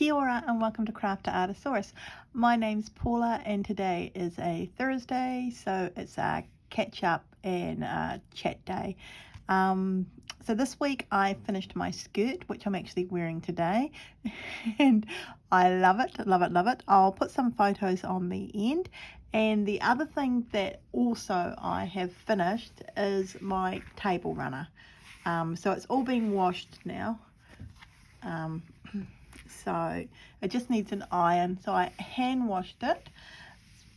Kia ora and welcome to Craft to Artosaurus. My name's Paula and today is a Thursday, so it's a catch up and chat day. So this week I finished my skirt, which I'm actually wearing today, and I love it, love it, love it. I'll put some photos on the end. And the other thing that also I have finished is my table runner. So it's all been washed now. So it just needs an iron, so I hand washed it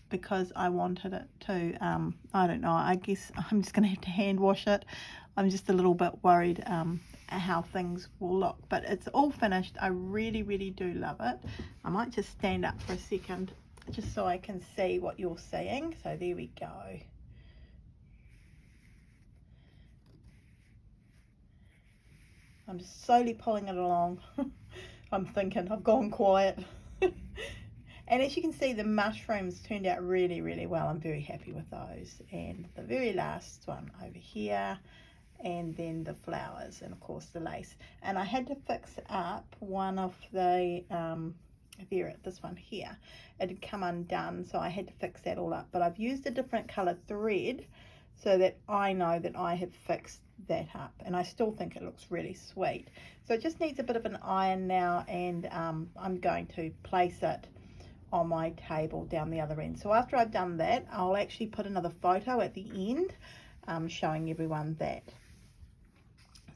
because I wanted it to, I don't know, I guess I'm just going to have to hand wash it. I'm just a little bit worried how things will look, but it's all finished. I really, really do love it. I might just stand up for a second just so I can see what you're seeing. So there we go. I'm just slowly pulling it along. I'm thinking I've gone quiet. And as you can see, the mushrooms turned out really, really well. I'm very happy with those. And the very last one over here, and then the flowers, and of course the lace. And I had to fix up one of the, this one here. It had come undone, so I had to fix that all up. But I've used a different coloured thread so that I know that I have fixed that up, and I still think it looks really sweet. So it just needs a bit of an iron now, and I'm going to place it on my table down the other end. So after I've done that, I'll actually put another photo at the end showing everyone that.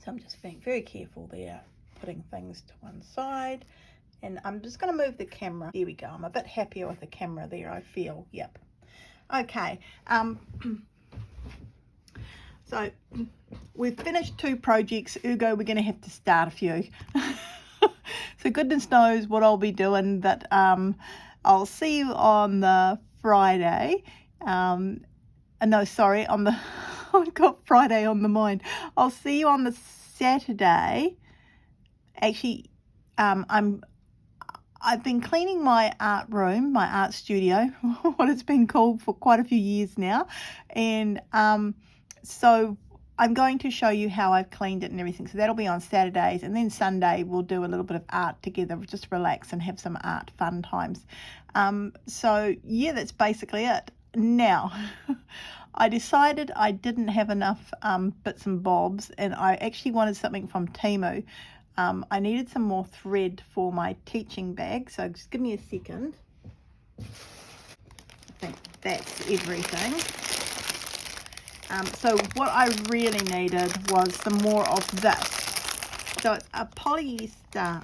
So I'm just being very careful there, putting things to one side, and I'm just going to move the camera. There we go. I'm a bit happier with the camera there, I feel. Yep. Okay. So we've finished 2 projects, ergo we're going to have to start a few. So goodness knows what I'll be doing, but I'll see you on the Friday. No, sorry, on the I've got Friday on the mind. I'll see you on the Saturday. Actually, I've been cleaning my art room, my art studio, what it's been called for quite a few years now, and so I'm going to show you how I've cleaned it and everything. So that'll be on Saturdays, and then Sunday we'll do a little bit of art together, just relax and have some art fun times. So yeah, that's basically it. Now, I decided I didn't have enough bits and bobs, and I actually wanted something from Temu. I needed some more thread for my teaching bag, so just give me a second. I think that's everything. So what I really needed was some more of this. So it's a polyester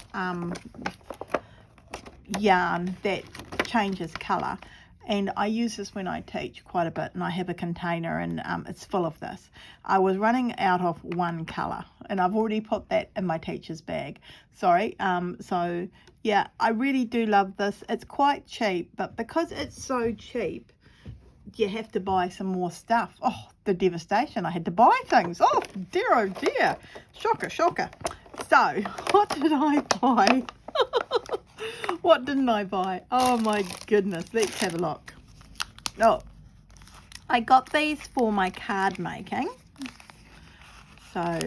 yarn that changes colour, and I use this when I teach quite a bit, and I have a container, and it's full of this. I was running out of one colour, and I've already put that in my teacher's bag. Sorry. So yeah, I really do love this. It's quite cheap, but because it's so cheap, you have to buy some more stuff. Oh, the devastation. I had to buy things. Oh dear. Shocker, shocker. So what did I buy? What didn't I buy? Oh my goodness. Let's have a look. Oh, I got these for my card making. So,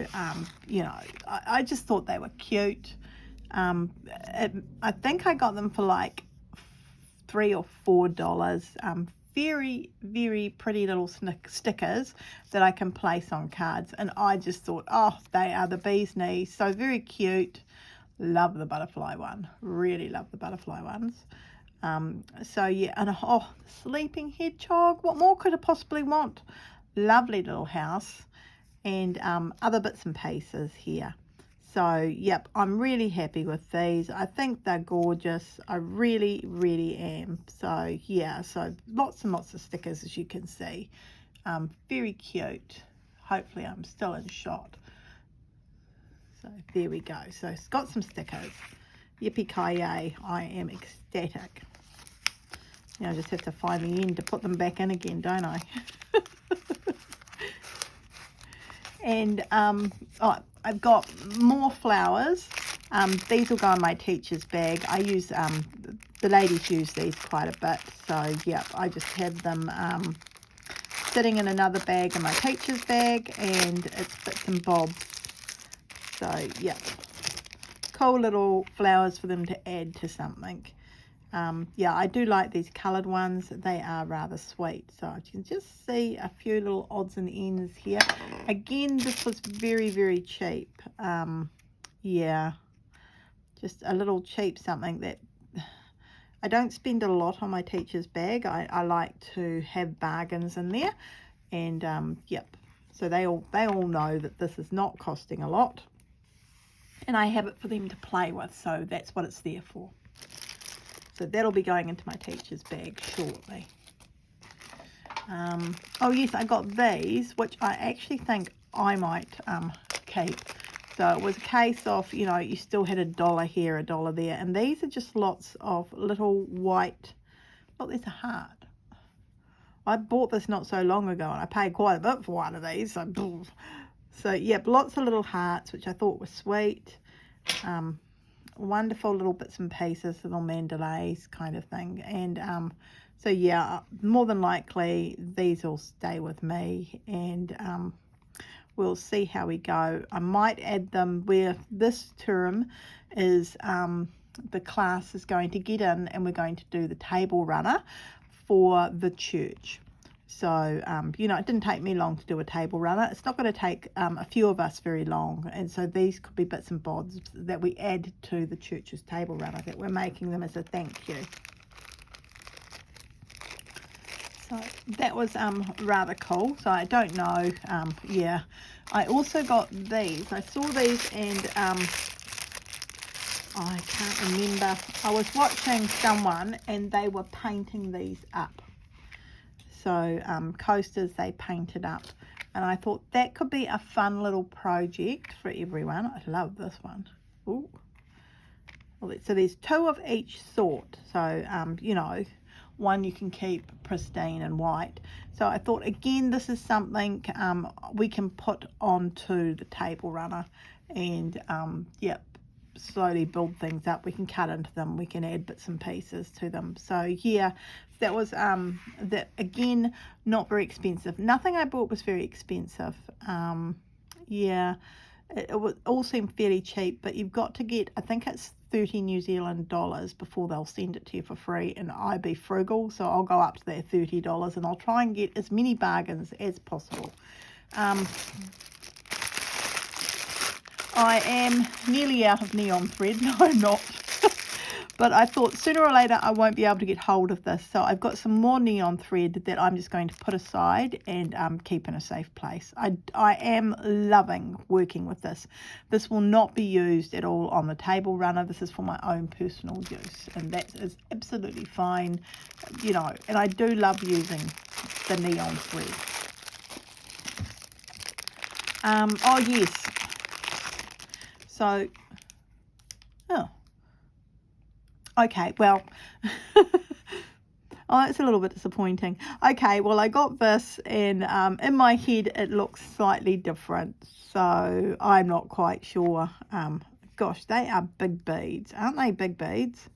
you know, I just thought they were cute. I think I got them for like $3 or $4. Very, very pretty little stickers that I can place on cards, and I just thought, oh, they are the bee's knees. So very cute. Love the butterfly one. Really love the butterfly ones. So yeah, and oh, sleeping hedgehog. What more could I possibly want? Lovely little house, and other bits and pieces here. So yep, I'm really happy with these. I think they're gorgeous. I really, really am. So yeah, so lots and lots of stickers, as you can see. Very cute. Hopefully I'm still in shot. So there we go. So it's got some stickers. Yippee-ki-yay. I am ecstatic. Now I just have to find the end to put them back in again, don't I? And oh, I've got more flowers. These will go in my teacher's bag. I use, the ladies use these quite a bit. So, yep, I just have them sitting in another bag in my teacher's bag, and it's bits and bobs. So, yep, cool little flowers for them to add to something. Yeah, I do like these coloured ones. They are rather sweet. So you can just see a few little odds and ends here. Again, this was very, very cheap. Yeah, just a little cheap something that I don't spend a lot on my teacher's bag. I like to have bargains in there. And yep, so they all know that this is not costing a lot. And I have it for them to play with, so that's what it's there for. So that'll be going into my teacher's bag shortly. Oh yes, I got these, which I actually think I might keep. So it was a case of, you know, you still had $1 here, $1 there. And these are just lots of little white, oh, there's a heart. I bought this not so long ago and I paid quite a bit for one of these. So yep, lots of little hearts, which I thought were sweet. Wonderful little bits and pieces, little mandalays kind of thing. And so yeah, more than likely these will stay with me, and we'll see how we go. I might add them where this term is the class is going to get in, and we're going to do the table runner for the church. So, you know, it didn't take me long to do a table runner. It's not going to take a few of us very long. And so these could be bits and bobs that we add to the church's table runner, that we're making them as a thank you. So that was rather cool. So I don't know. Yeah, I also got these. I saw these and I can't remember. I was watching someone and they were painting these up. So coasters they painted up, and I thought that could be a fun little project for everyone. I love this one. Ooh. So there's 2 of each sort. So you know, one you can keep pristine and white. So I thought, again, this is something we can put onto the table runner, and yep, slowly build things up. We can cut into them, we can add bits and pieces to them. So yeah, that was that, again, not very expensive. Nothing I bought was very expensive. Yeah, it would all seem fairly cheap, but you've got to get, I think it's 30 New Zealand dollars before they'll send it to you for free, and I be frugal, so I'll go up to that $30 and I'll try and get as many bargains as possible. I am nearly out of neon thread. No, I'm not. But I thought sooner or later I won't be able to get hold of this. So I've got some more neon thread that I'm just going to put aside and keep in a safe place. I am loving working with this. This will not be used at all on the table runner. This is for my own personal use, and that is absolutely fine. You know, and I do love using the neon thread. Oh yes. So, oh, okay, well, oh, it's a little bit disappointing. Okay, well, I got this, and in my head, it looks slightly different, so I'm not quite sure. Gosh, they are big beads, aren't they? Big beads.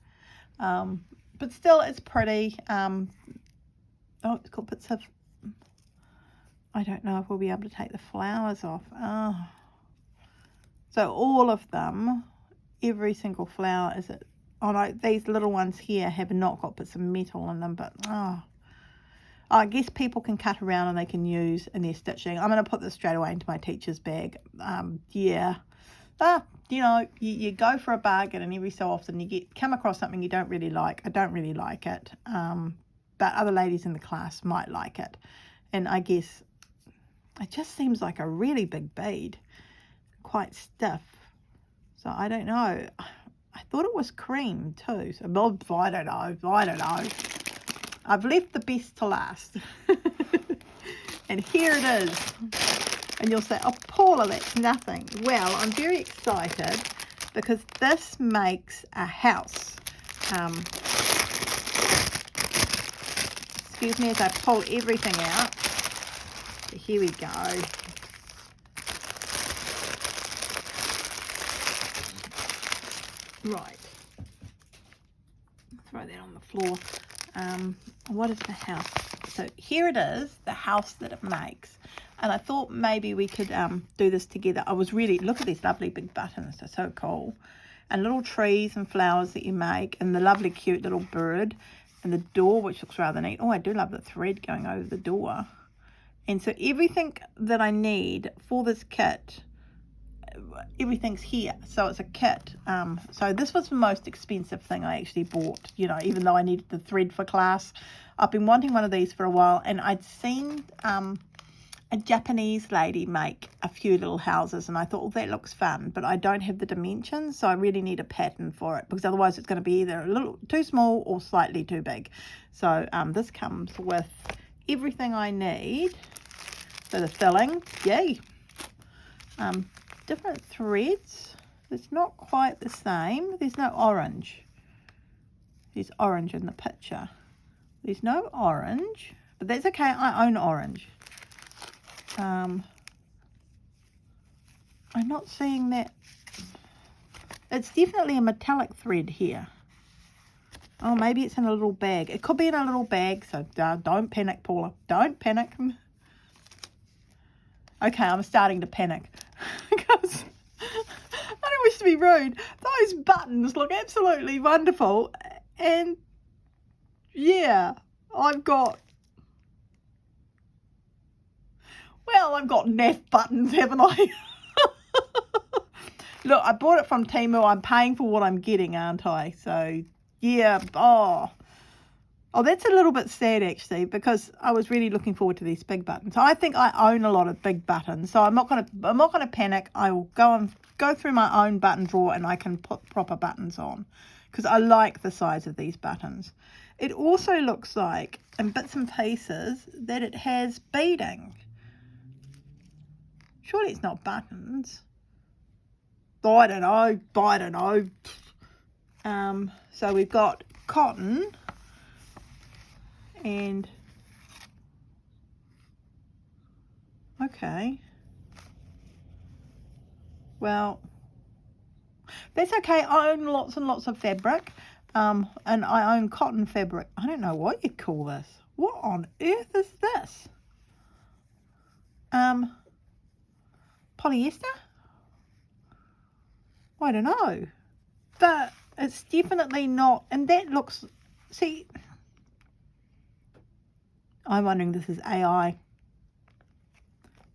But still, it's pretty. Oh, it's got bits of, I don't know if we'll be able to take the flowers off. Oh. So all of them, every single flower is it. Oh no, these little ones here have not got bits of metal in them, but oh, I guess people can cut around and they can use in their stitching. I'm going to put this straight away into my teacher's bag. Yeah. You know, you go for a bargain, and every so often you come across something you don't really like. I don't really like it, but other ladies in the class might like it. And I guess it just seems like a really big bead. Quite stiff, so I don't know. I thought it was cream too, so I don't know. I've left the best to last. And here it is, and you'll say, oh Paula, that's nothing. Well, I'm very excited because this makes a house. Excuse me as I pull everything out. So here we go. Right, throw that on the floor. What is the house? So here it is, the house that it makes. And I thought maybe we could do this together. I was really, look at these lovely big buttons, they're so cool. and little trees and flowers that you make, and the lovely cute little bird, and the door, which looks rather neat. Oh, I do love the thread going over the door. And so everything that I need for this kit, everything's here. So it's a kit. So this was the most expensive thing I actually bought, you know, even though I needed the thread for class. I've been wanting one of these for a while, and I'd seen a Japanese lady make a few little houses, and I thought, well, that looks fun, but I don't have the dimensions, so I really need a pattern for it, because otherwise it's going to be either a little too small or slightly too big. So this comes with everything I need. So the filling, yay. Different threads. It's not quite the same. There's no orange. There's orange in the picture. There's no orange, but that's okay. I own orange. I'm not seeing that. It's definitely a metallic thread here. Oh, maybe it's in a little bag. It could be in a little bag, so don't panic, Paula. Don't panic. Okay, I'm starting to panic because I don't wish to be rude. Those buttons look absolutely wonderful, and yeah, I've got naff buttons, haven't I? Look, I bought it from Temu. I'm paying for what I'm getting, aren't I? So yeah, Oh, that's a little bit sad actually, because I was really looking forward to these big buttons. I think I own a lot of big buttons, so I'm not gonna panic. I will go through my own button drawer, and I can put proper buttons on, because I like the size of these buttons. It also looks like, in bits and pieces, that it has beading. Surely it's not buttons. I don't know. So we've got cotton. And okay, well, that's okay. I own lots and lots of fabric, and I own cotton fabric. I don't know what you'd call this. What on earth is this? Polyester? I don't know, but it's definitely not. And that looks, see, I'm wondering this is AI.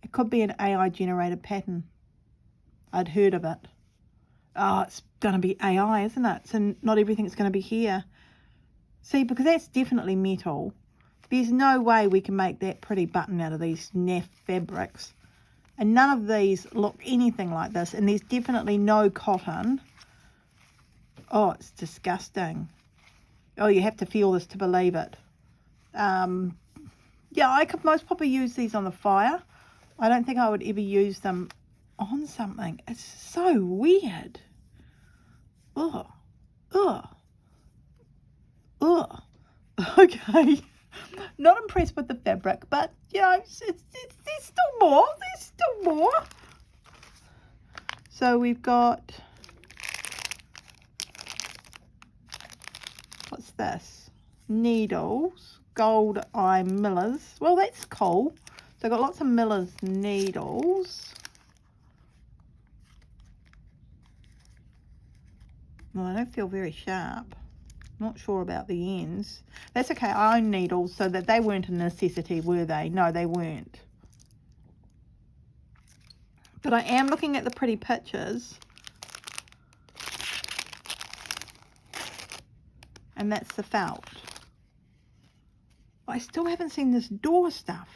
It could be an AI generated pattern. I'd heard of it. Oh, it's going to be AI, isn't it? So not everything's going to be here. See, because that's definitely metal. There's no way we can make that pretty button out of these naff fabrics. And none of these look anything like this. And there's definitely no cotton. Oh, it's disgusting. Oh, you have to feel this to believe it. Yeah, I could most probably use these on the fire. I don't think I would ever use them on something. It's so weird. Ugh. Okay. Not impressed with the fabric, but you know, there's still more. There's still more. So we've got, what's this? Needles, Gold Eye Millers. Well, that's cool. So I've got lots of Miller's needles. Well, I don't feel very sharp. Not sure about the ends. That's okay. I own needles, so that they weren't a necessity, were they? No, they weren't. But I am looking at the pretty pictures. And that's the felt. I still haven't seen this door stuff.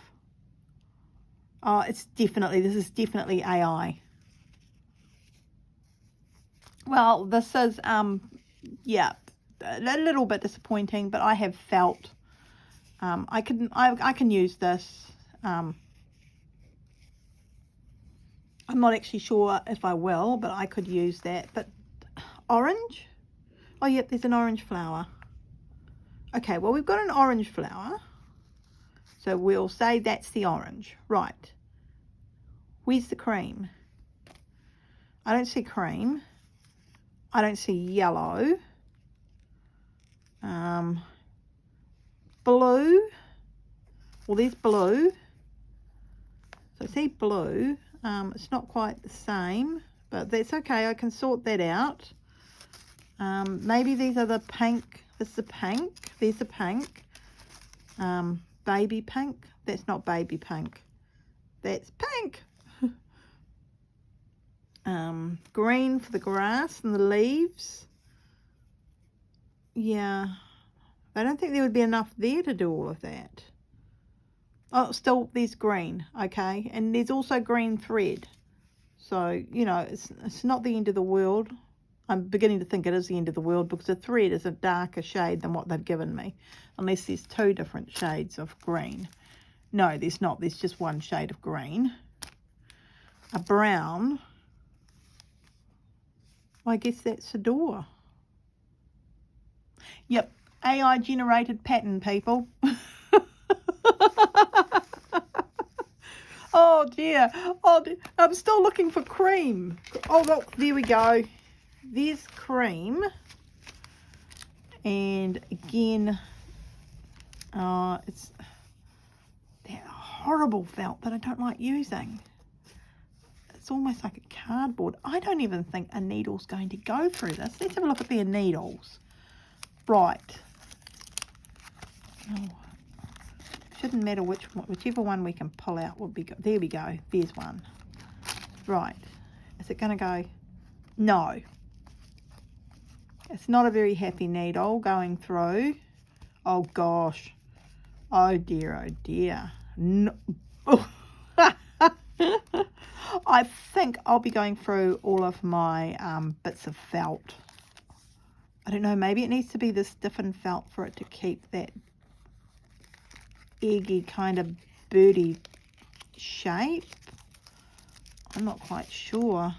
Oh, this is definitely AI. Well, this is, yeah, a little bit disappointing, but I have felt, I can use this. I'm not actually sure if I will, but I could use that. But orange? Oh, yep, there's an orange flower. Okay, well, we've got an orange flower. So we'll say that's the orange. Right. Where's the cream? I don't see cream. I don't see yellow. Blue. Well, there's blue. So I see blue. It's not quite the same, but that's okay. I can sort that out. Maybe these are the pink. This is the pink. There's the pink. Baby pink. That's not baby pink. That's pink. Green for the grass and the leaves. Yeah. I don't think there would be enough there to do all of that. Oh, still there's green. Okay. And there's also green thread. So, you know, it's not the end of the world. I'm beginning to think it is the end of the world because the thread is a darker shade than what they've given me. Unless there's two different shades of green. No, there's not. There's just one shade of green. A brown. I guess that's a door. Yep. AI generated pattern, people. Oh dear. Oh dear. I'm still looking for cream. Oh look, there we go. There's cream. And again, it's that horrible felt that I don't like using. It's almost like a cardboard. I don't even think a needle's going to go through this. Let's have a look at their needles. Right. Oh, shouldn't matter whichever one we can pull out would be good. There we go. There's one. Right. Is it going to go? No. It's not a very happy needle going through. Oh gosh. Oh dear, oh dear. No. Oh. I think I'll be going through all of my bits of felt. I don't know, maybe it needs to be this stiffened felt for it to keep that eggy kind of birdie shape. I'm not quite sure.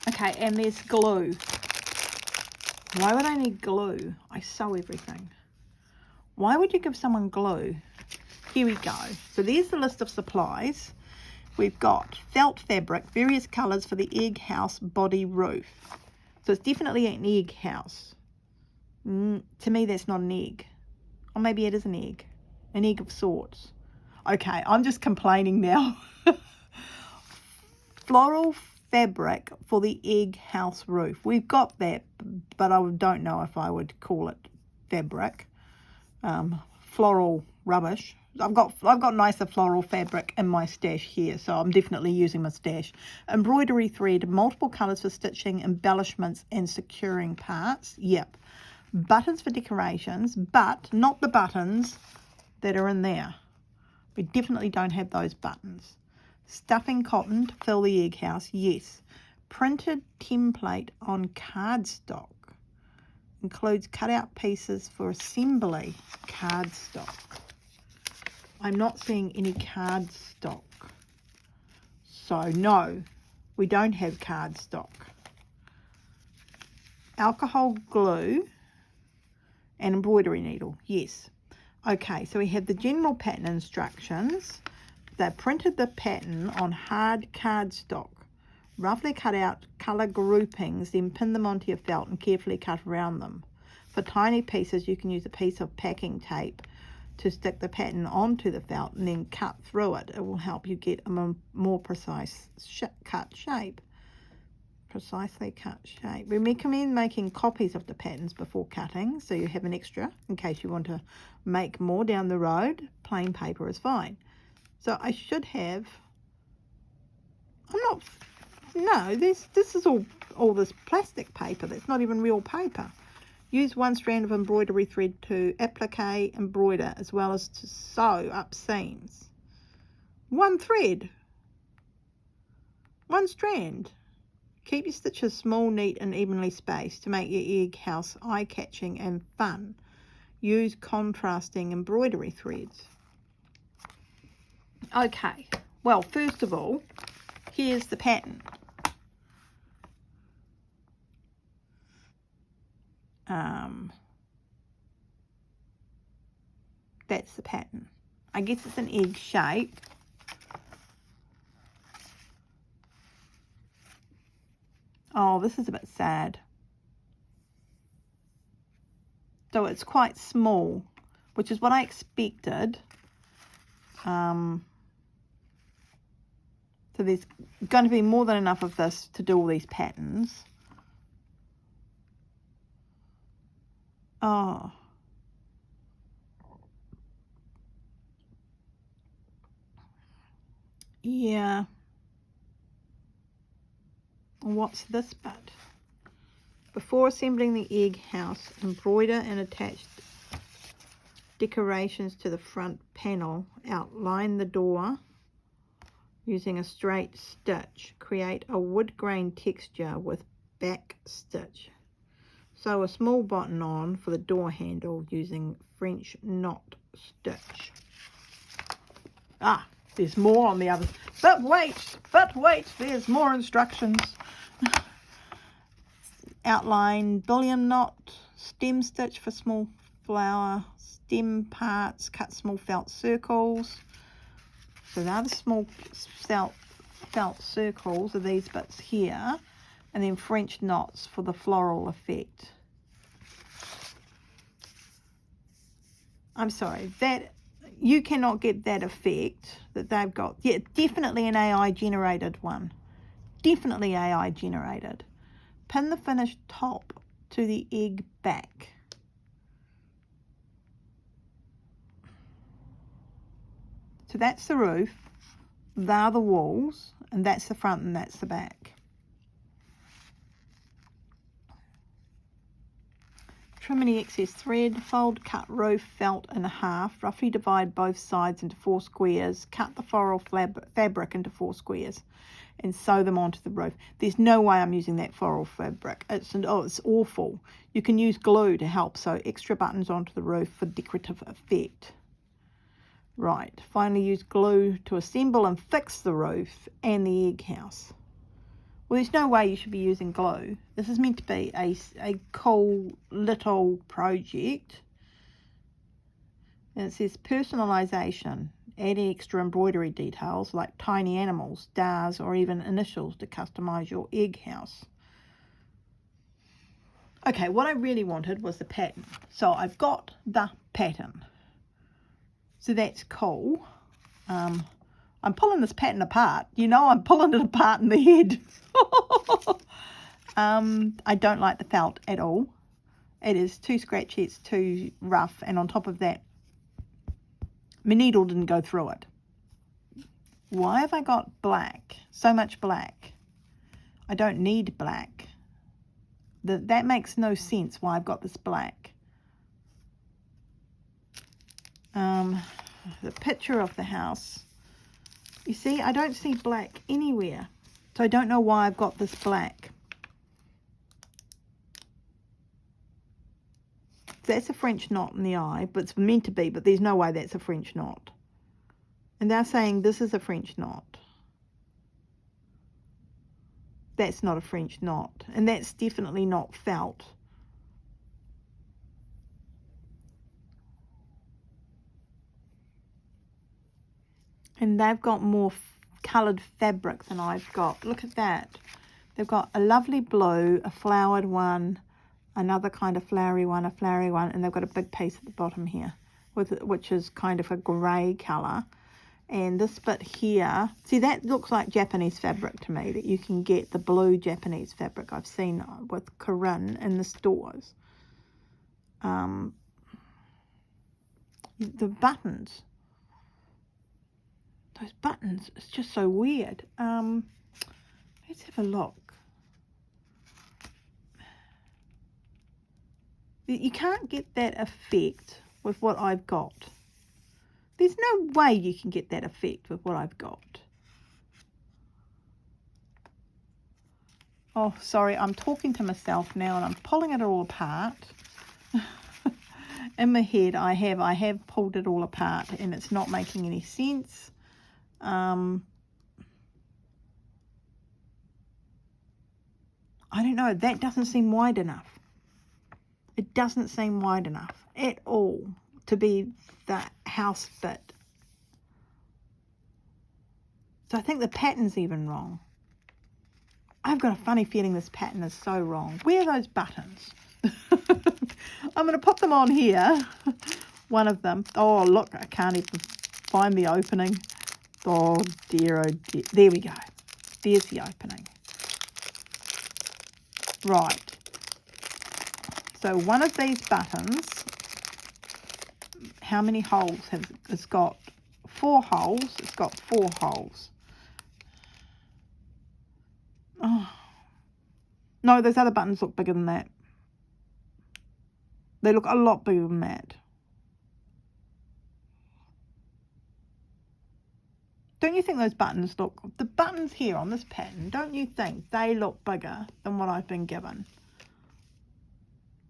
Okay, and there's glue. Why would I need glue? I sew everything. Why would you give someone glue? Here we go. So there's the list of supplies. We've got felt fabric, various colours for the egg house body roof. So it's definitely an egg house. To me, that's not an egg. Or maybe it is an egg of sorts. Okay, I'm just complaining now. Floral fabric for the egg house roof. We've got that, but I don't know if I would call it fabric. Floral rubbish. I've got nicer floral fabric in my stash here, so I'm definitely using my stash. Embroidery thread, multiple colours for stitching, embellishments and securing parts. Yep. Buttons for decorations, but not the buttons that are in there. We definitely don't have those buttons. Stuffing cotton to fill the egg house. Yes. Printed template on cardstock. Includes cutout pieces for assembly. Cardstock. I'm not seeing any cardstock. So no, we don't have cardstock. Alcohol glue and embroidery needle. Yes. Okay, so we have the general pattern instructions. They printed the pattern on hard cardstock. Roughly cut out colour groupings, then pin them onto your felt and carefully cut around them. For tiny pieces, you can use a piece of packing tape to stick the pattern onto the felt and then cut through it. It will help you get a more precise cut shape. Precisely cut shape. We recommend making copies of the patterns before cutting so you have an extra in case you want to make more down the road. Plain paper is fine. So I should have, this is all this plastic paper that's not even real paper. Use one strand of embroidery thread to applique, embroider, as well as to sew up seams. One thread. One strand. Keep your stitches small, neat and evenly spaced to make your egg house eye-catching and fun. Use contrasting embroidery threads. Okay, well, first of all, here's the pattern. That's the pattern. I guess it's an egg shape. Oh, this is a bit sad. So it's quite small, which is what I expected. So So there's going to be more than enough of this to do all these patterns. Oh. Yeah. What's this bit? Before assembling the egg house, embroider and attach decorations to the front panel. Outline the door using a straight stitch. Create a wood grain texture with back stitch. Sew a small button on for the door handle using French knot stitch. Ah, there's more on the other. But wait, there's more instructions. Outline bullion knot, stem stitch for small flower, stem parts, cut small felt circles. So the other small felt circles are these bits here, and then French knots for the floral effect. I'm sorry, that you cannot get that effect that they've got. Yeah, definitely an AI generated one. Definitely AI generated. Pin the finished top to the egg back. So that's the roof, they're the walls, and that's the front and that's the back. Trim any excess thread, fold cut roof felt in half, roughly divide both sides into 4 squares, cut the floral fabric into 4 squares and sew them onto the roof. There's no way I'm using that floral fabric. It's awful. You can use glue to help sew extra buttons onto the roof for decorative effect. Right, finally use glue to assemble and fix the roof and the egg house. Well, there's no way you should be using glue. This is meant to be a cool little project. And it says personalisation. Add extra embroidery details like tiny animals, stars, or even initials to customise your egg house. Okay, what I really wanted was the pattern. So I've got the pattern. So that's cool. I'm pulling this pattern apart. You know, I'm pulling it apart in the head. I don't like the felt at all. It is too scratchy, it's too rough, and on top of that, my needle didn't go through it. Why have I got black? So much black. I don't need black. That makes no sense why I've got this black. The picture of the house. You see, I don't see black anywhere. So I don't know why I've got this black. That's a French knot in the eye, but it's meant to be, but there's no way that's a French knot. And they're saying this is a French knot. That's not a French knot. And that's definitely not felt. And they've got more coloured fabric than I've got. Look at that. They've got a lovely blue, a flowered one, another kind of flowery one, a flowery one, and they've got a big piece at the bottom here, which is kind of a grey colour. And this bit here, see, that looks like Japanese fabric to me, that you can get the blue Japanese fabric I've seen with Corinne in the stores. The buttons. Those buttons, it's just so weird. Let's have a look. You can't get that effect with what I've got. There's no way you can get that effect with what I've got. Oh, sorry, I'm talking to myself now and I'm pulling it all apart. In my head, I have pulled it all apart and it's not making any sense. I don't know, that doesn't seem wide enough. It doesn't seem wide enough at all to be the house bit. So I think the pattern's even wrong. I've got a funny feeling this pattern is so wrong. Where are those buttons? I'm going to put them on here. One of them. Oh, look, I can't even find the opening. Oh dear, oh dear. There we go. There's the opening. Right. So one of these buttons, how many holes has it's got? 4 holes. It's got 4 holes. Oh. No, those other buttons look bigger than that. They look a lot bigger than that. Don't you think those buttons look, the buttons here on this pattern, don't you think they look bigger than what I've been given?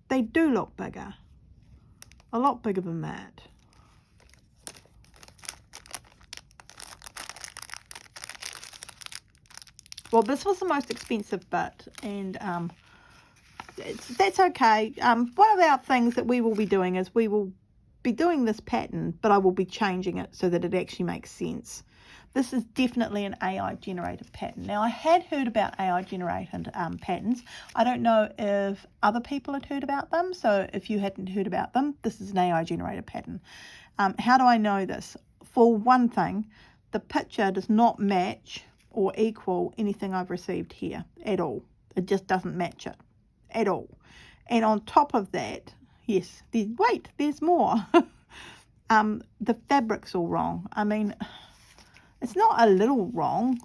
They do look bigger. A lot bigger than that. Well, this was the most expensive bit, and that's okay. One of our things that we will be doing is we will be doing this pattern, but I will be changing it so that it actually makes sense. This is definitely an AI generated pattern. Now, I had heard about AI generated patterns. I don't know if other people had heard about them. So if you hadn't heard about them, this is an AI generated pattern. How do I know this? For one thing, the picture does not match or equal anything I've received here at all. It just doesn't match it at all. And on top of that, yes, there's more. The fabric's all wrong. I mean, it's not a little wrong.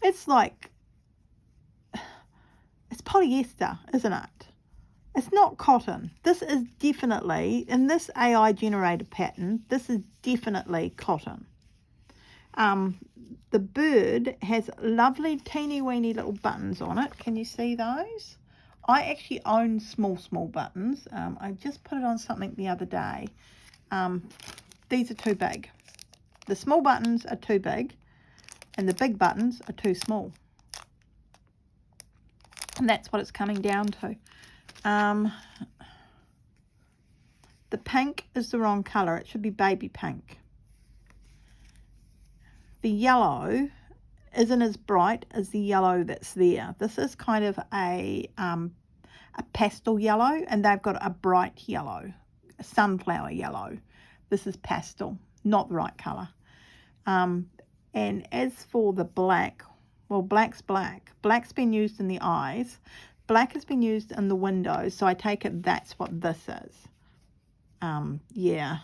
It's like, it's polyester, isn't it? It's not cotton. This is definitely, in this AI generated pattern, this is definitely cotton. The bird has lovely teeny weeny little buttons on it. Can you see those? I actually own small buttons. I just put it on something the other day. These are too big. The small buttons are too big and the big buttons are too small. And that's what it's coming down to. The pink is the wrong colour. It should be baby pink. The yellow isn't as bright as the yellow that's there. This is kind of a pastel yellow, and they've got a bright yellow, a sunflower yellow. This is pastel, not the right colour. And as for the black, well, black's black. Black's been used in the eyes. Black has been used in the windows, so I take it that's what this is. Yeah.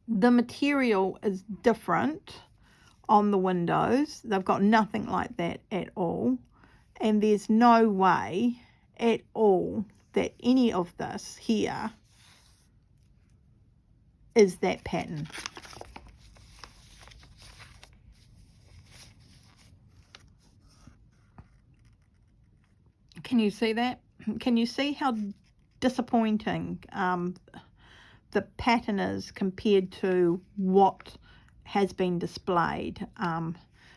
The material is different on the windows. They've got nothing like that at all. And there's no way at all that any of this here is that pattern. Can you see that? Can you see how disappointing the pattern is compared to what has been displayed?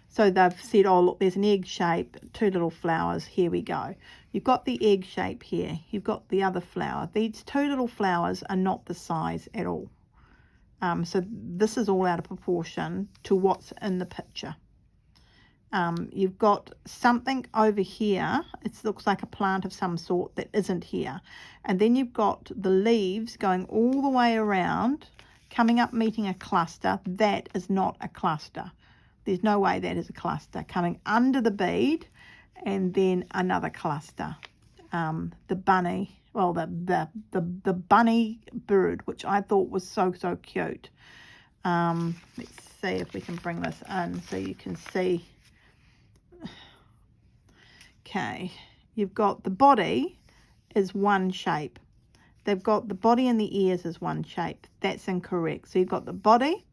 So they've said, oh look, there's an egg shape, 2 little flowers, here we go. You've got the egg shape here, you've got the other flower. These 2 little flowers are not the size at all. So this is all out of proportion to what's in the picture. You've got something over here, it looks like a plant of some sort that isn't here. And then you've got the leaves going all the way around, coming up, meeting a cluster. That is not a cluster. There's no way that is a cluster. Coming under the bead, and then another cluster. The bunny, well, the bunny bird, which I thought was so cute. Let's see if we can bring this in so you can see. Okay, you've got the body is one shape. They've got the body and the ears as one shape. That's incorrect. So you've got the body,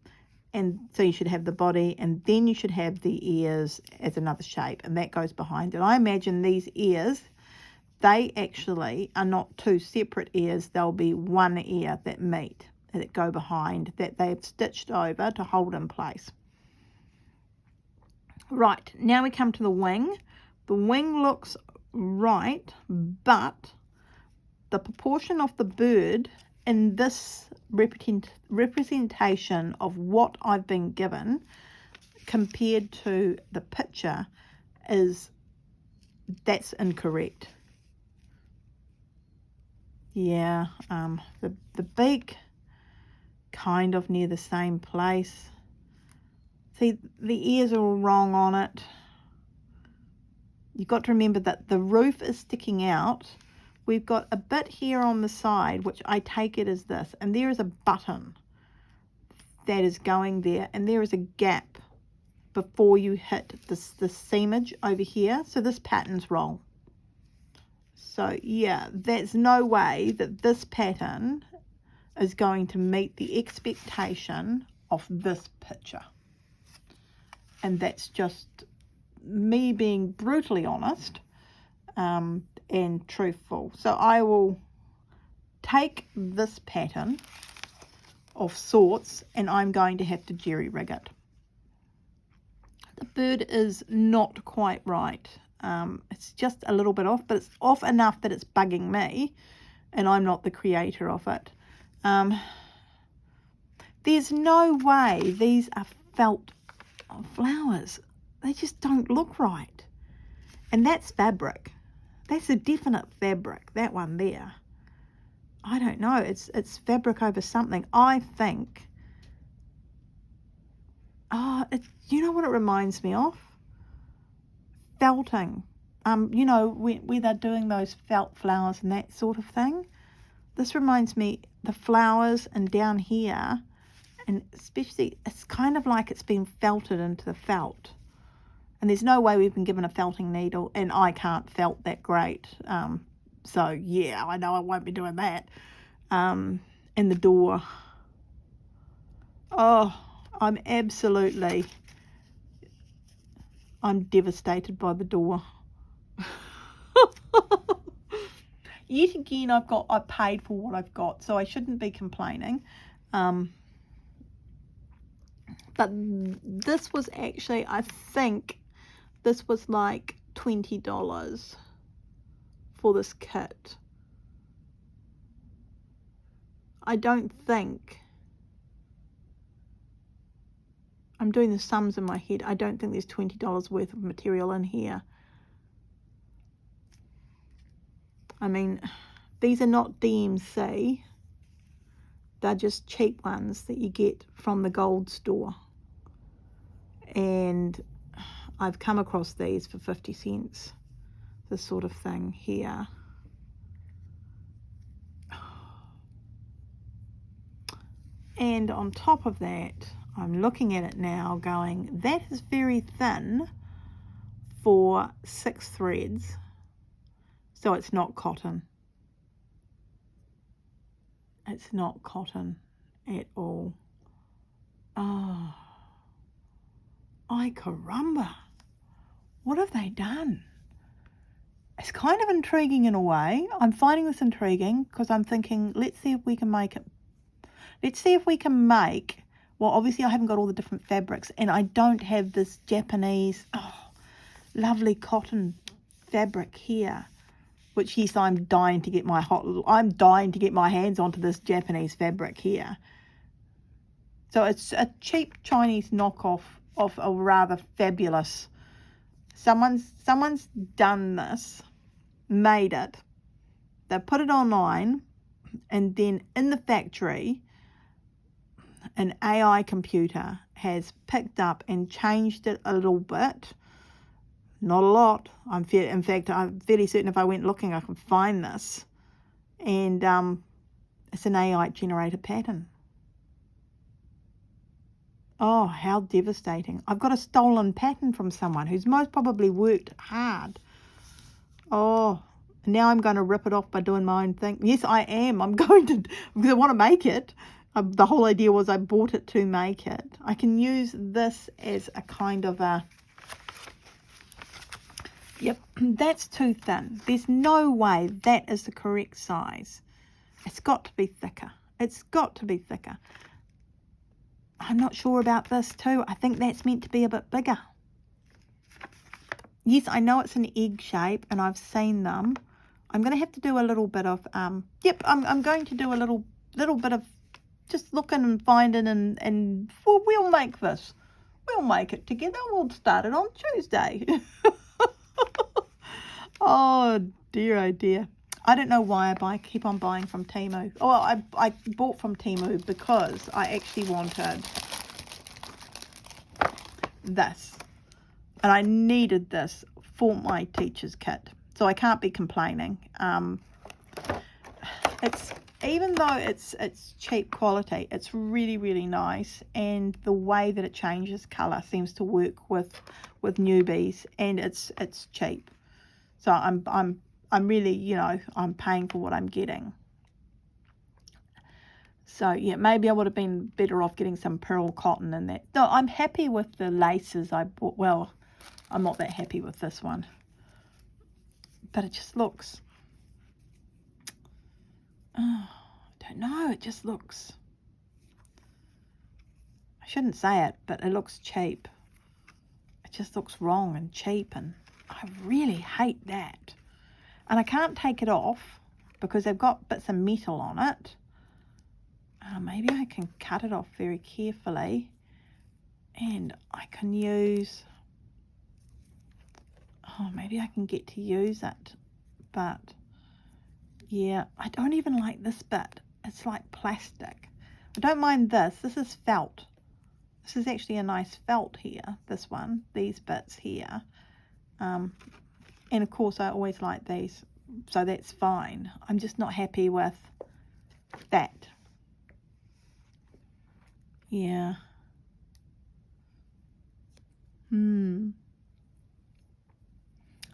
and so you should have the body, and then you should have the ears as another shape, and that goes behind it. I imagine these ears, they actually are not 2 separate ears. They'll be one ear that meet, that go behind, that they've stitched over to hold in place. Right, now we come to the wing. The wing looks right, but the proportion of the bird in this representation of what I've been given compared to the picture that's incorrect. Yeah, the beak kind of near the same place. See, the ears are all wrong on it. You've got to remember that the roof is sticking out. We've got a bit here on the side, which I take it as this, and there is a button that is going there, and there is a gap before you hit this seamage over here. So this pattern's wrong. So yeah, there's no way that this pattern is going to meet the expectation of this picture. And that's just me being brutally honest and truthful. So I will take this pattern of sorts and I'm going to have to jerry rig it. The bird is not quite right. It's just a little bit off, but it's off enough that it's bugging me and I'm not the creator of it. There's no way these are felt flowers. They just don't look right. And that's fabric. That's a definite fabric, that one there. I don't know, it's fabric over something. I think, you know what it reminds me of? Felting. You know, where they're doing those felt flowers and that sort of thing. This reminds me, the flowers and down here, and especially, it's kind of like it's been felted into the felt. And there's no way we've been given a felting needle, and I can't felt that great. So yeah, I know I won't be doing that. And the door. Oh, I'm devastated by the door. Yet again, I paid for what I've got, so I shouldn't be complaining. But this was actually, I think, this was like $20 for this kit. I don't think, I'm doing the sums in my head, I don't think there's $20 worth of material in here. I mean, these are not DMC. They're just cheap ones that you get from the gold store. And I've come across these for 50 cents. This sort of thing here. And on top of that, I'm looking at it now going, that is very thin for 6 threads. So it's not cotton. It's not cotton at all. Oh, ay caramba. What have they done? It's kind of intriguing in a way. I'm finding this intriguing because I'm thinking, let's see if we can make it. Let's see if we can make, well, obviously I haven't got all the different fabrics and I don't have this Japanese, lovely cotton fabric here. Which, yes, I'm dying to get my hands onto this Japanese fabric here. So it's a cheap Chinese knockoff of a rather fabulous. Someone's done this, made it. They put it online, and then in the factory, an AI computer has picked up and changed it a little bit. Not a lot. In fact, I'm fairly certain if I went looking, I could find this. And it's an AI generated pattern. Oh, how devastating. I've got a stolen pattern from someone who's most probably worked hard. Oh, now I'm going to rip it off by doing my own thing. Yes, I am. I'm going to, because I want to make it. The whole idea was I bought it to make it. I can use this as a kind of a, yep, that's too thin. There's no way that is the correct size. It's got to be thicker. It's got to be thicker. I'm not sure about this too. I think that's meant to be a bit bigger. Yes, I know it's an egg shape and I've seen them. I'm going to have to do a little bit of, I'm going to do a little bit of just looking and finding and we'll make this. We'll make it together. We'll start it on Tuesday. Oh dear, oh dear. I don't know why I keep on buying from Temu. Oh, I bought from Temu because I actually wanted this. And I needed this for my teacher's kit. So I can't be complaining. Even though it's cheap quality, it's really, really nice, and the way that it changes colour seems to work with newbies, and it's cheap. So I'm really, you know, I'm paying for what I'm getting. So yeah, maybe I would have been better off getting some pearl cotton in that. No, I'm happy with the laces I bought. Well, I'm not that happy with this one, but it just looks, oh, I don't know, it just looks, I shouldn't say it, but it looks cheap. It just looks wrong and cheap, and I really hate that. And I can't take it off because they've got bits of metal on it. Maybe I can cut it off very carefully, and I can use, oh, maybe I can get to use it, but yeah, I don't even like this bit. It's like plastic. I don't mind this. This is felt. This is actually a nice felt here, this one, these bits here. And of course I always like these, so that's fine. I'm just not happy with that. Yeah.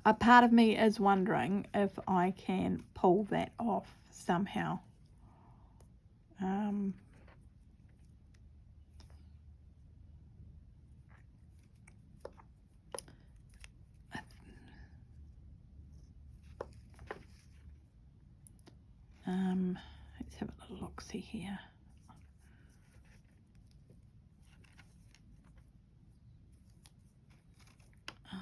A part of me is wondering if I can pull that off somehow. Let's have a little look-see here. Oh,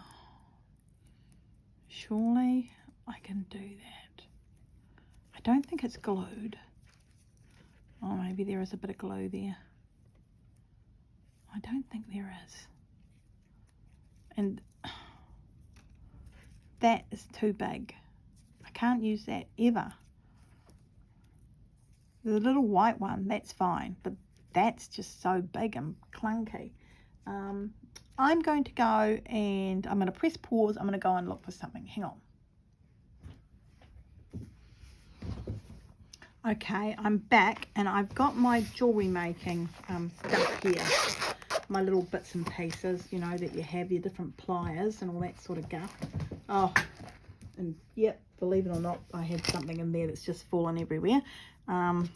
surely I can do that. I don't think it's glued. Oh, maybe there is a bit of glue there. I don't think there is. And that is too big. I can't use that ever. The little white one, that's fine, but that's just so big and clunky. I'm going to go and I'm going to press pause. I'm going to go and look for something. Hang on. Okay, I'm back, and I've got my jewelry making stuff here. My little bits and pieces, you know, that you have, your different pliers and all that sort of guff. Oh, and yep, believe it or not, I have something in there that's just fallen everywhere.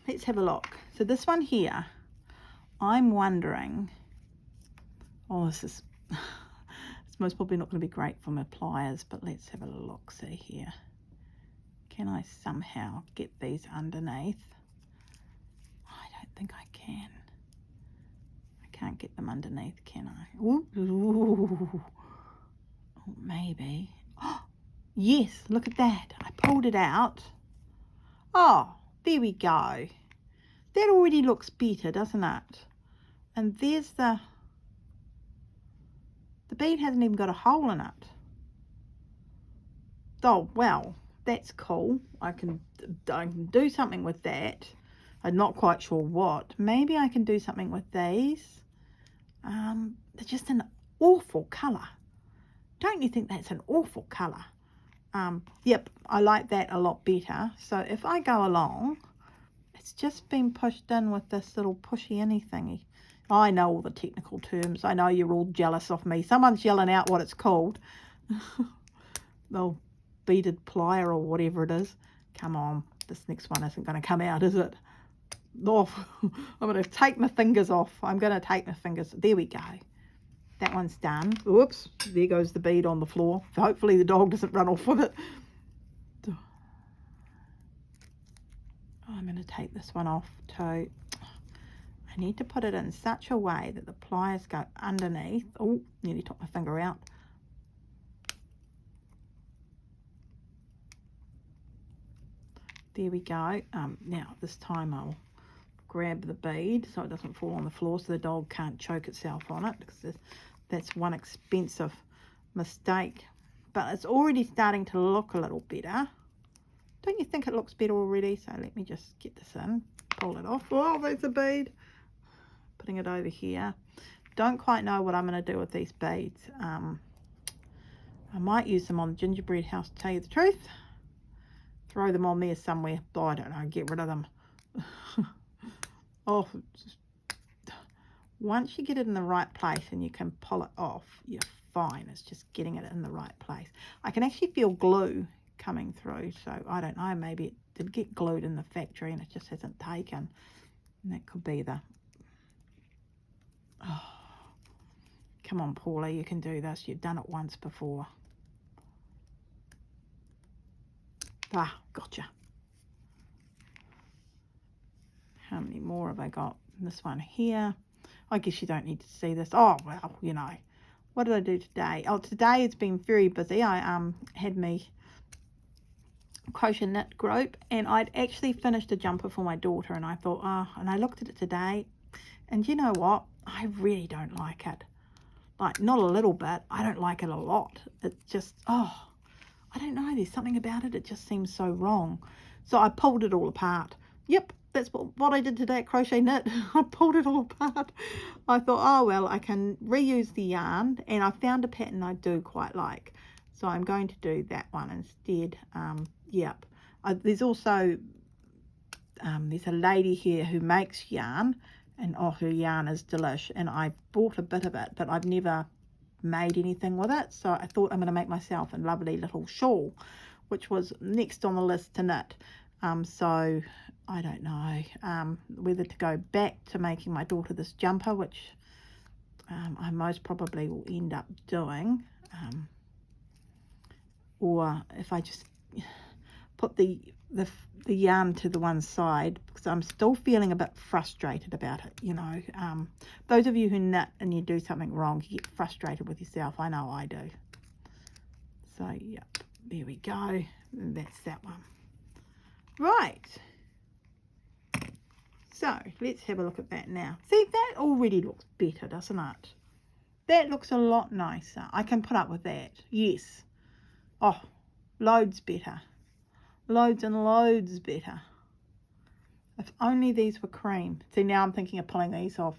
Let's have a look. So this one here, I'm wondering, oh, this is, it's most probably not going to be great for my pliers, but let's have a look, see here. Can I somehow get these underneath? I don't think I can. I can't get them underneath, can I? Ooh, ooh. Oh, maybe. Oh, yes, look at that. I pulled it out. Oh, there we go. That already looks better, doesn't it? And there's the bead hasn't even got a hole in it. Oh, well, that's cool. I can do something with that. I'm not quite sure what. Maybe I can do something with these. They're just an awful colour. Don't you think that's an awful colour? Yep, I like that a lot better. So if I go along, it's just been pushed in with this little pushy-any thingy. I know all the technical terms. I know you're all jealous of me. Someone's yelling out what it's called. Oh, beaded plier or whatever it is. Come on, this next one isn't going to come out, is it? Oh, I'm going to take my fingers off. I'm going to take my fingers. There we go. That one's done. Oops, there goes the bead on the floor. Hopefully the dog doesn't run off with it. I'm going to take this one off too. I need to put it in such a way that the pliers go underneath. Oh, nearly took my finger out. There we go. Now this time I'll grab the bead so it doesn't fall on the floor, so the dog can't choke itself on it, because that's one expensive mistake. But it's already starting to look a little better. Don't you think it looks better already? So let me just get this in, pull it off. Oh, there's a bead. Putting it over here. Don't quite know what I'm going to do with these beads. I might use them on the gingerbread house, to tell you the truth. Throw them on there somewhere. Oh, I don't know, get rid of them. Oh, once you get it in the right place and you can pull it off, you're fine. It's just getting it in the right place. I can actually feel glue coming through, so I don't know, maybe it did get glued in the factory and it just hasn't taken. And that could be the... Oh, come on, Paula, you can do this. You've done it once before. Ah, gotcha. How many more have I got? This one here. I guess you don't need to see this. Oh, well, you know. What did I do today? Oh, today it's been very busy. I had me crochet knit group, and I'd actually finished a jumper for my daughter, and I thought, and I looked at it today, and you know what? I really don't like it. Like, not a little bit. I don't like it a lot. It's just, oh, I don't know. There's something about it. It just seems so wrong. So I pulled it all apart. Yep, that's what I did today at Crochet Knit. I pulled it all apart. I thought, oh, well, I can reuse the yarn. And I found a pattern I do quite like. So I'm going to do that one instead. Yep. There's also, there's a lady here who makes yarn. And oh, her yarn is delish. And I bought a bit of it, but I've never made anything with it. So I thought I'm going to make myself a lovely little shawl, which was next on the list to knit. So I don't know whether to go back to making my daughter this jumper, which I most probably will end up doing, or if I just put the yarn to the one side, because I'm still feeling a bit frustrated about it, you know. Those of you who knit and you do something wrong, you get frustrated with yourself. I know I do. So yep, there we go. And that's that one. Right, so let's have a look at that now. See, that already looks better, doesn't it? That looks a lot nicer. I can put up with that. Yes. Oh, loads better. Loads and loads better. If only these were cream. See, now I'm thinking of pulling these off.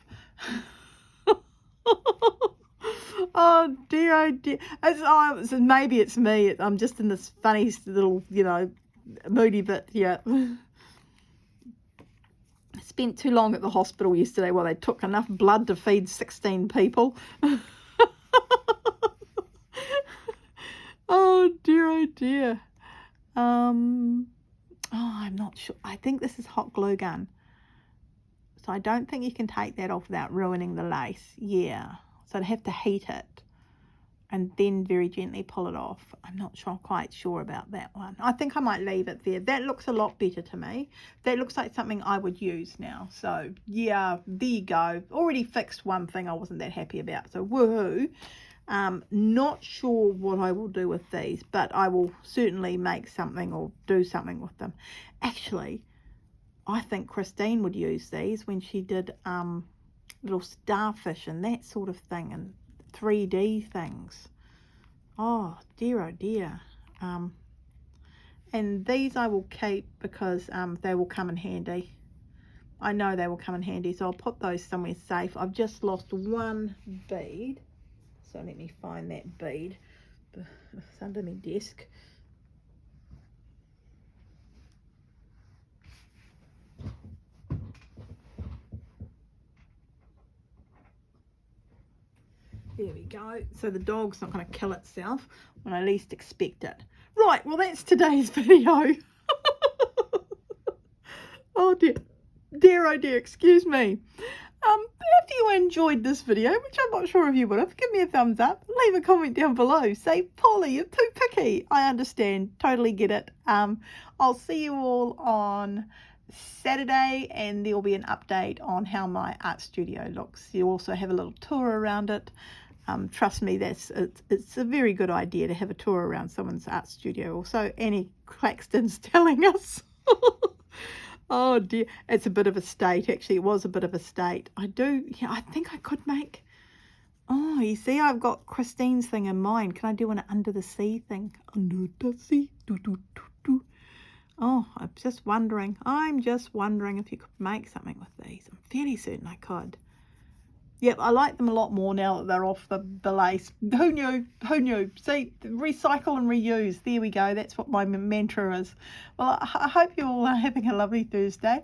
Oh dear, oh dear. So maybe it's me. I'm just in this funny little, you know, moody bit here. I spent too long at the hospital yesterday. Well, they took enough blood to feed 16 people. Oh dear, oh dear. Oh, I'm not sure. I think this is hot glue gun. So I don't think you can take that off without ruining the lace. Yeah. So I'd have to heat it and then very gently pull it off. I'm not quite sure about that one. I think I might leave it there. That looks a lot better to me. That looks like something I would use now. So yeah, there you go. Already fixed one thing I wasn't that happy about. So woohoo. Not sure what I will do with these, but I will certainly make something or do something with them. Actually, I think Christine would use these when she did little starfish and that sort of thing, and 3D things. Oh dear. And these I will keep because they will come in handy. I know they will come in handy, so I'll put those somewhere safe. I've just lost one bead, so let me find that bead. It's under my desk. There we go. So the dog's not going to kill itself when I least expect it. Right, well that's today's video. Oh dear. Dear, oh dear, excuse me. If you enjoyed this video, which I'm not sure if you would have, give me a thumbs up. Leave a comment down below. Say, Polly, you're too picky. I understand. Totally get it. I'll see you all on Saturday, and there'll be an update on how my art studio looks. You'll also have a little tour around it. Trust me, it's a very good idea to have a tour around someone's art studio. Also, Annie Claxton's telling us. Oh dear, it's a bit of a state. Actually, it was a bit of a state. I think I could make, oh, you see, I've got Christine's thing in mind. Can I do an under the sea thing? Under the sea, do. Oh, I'm just wondering if you could make something with these. I'm fairly certain I could. Yep, I like them a lot more now that they're off the lace. Who knew? Who knew? See, recycle and reuse. There we go. That's what my mantra is. Well, I hope you all are having a lovely Thursday.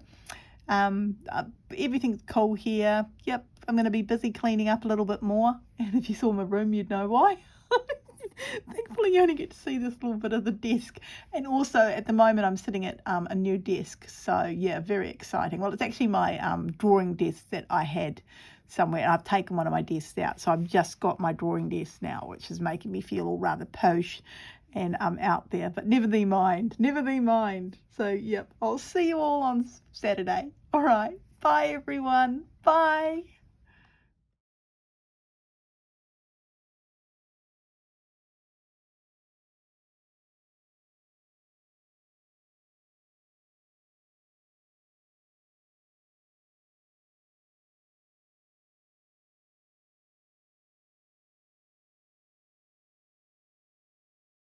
Everything's cool here. Yep, I'm going to be busy cleaning up a little bit more. And if you saw my room, you'd know why. Thankfully, you only get to see this little bit of the desk. And also, at the moment, I'm sitting at a new desk. So, yeah, very exciting. Well, it's actually my drawing desk that I had somewhere. And I've taken one of my desks out. So, I've just got my drawing desk now, which is making me feel all rather posh and out there. But never thee mind. Never thee mind. So, yep, I'll see you all on Saturday. All right. Bye, everyone. Bye.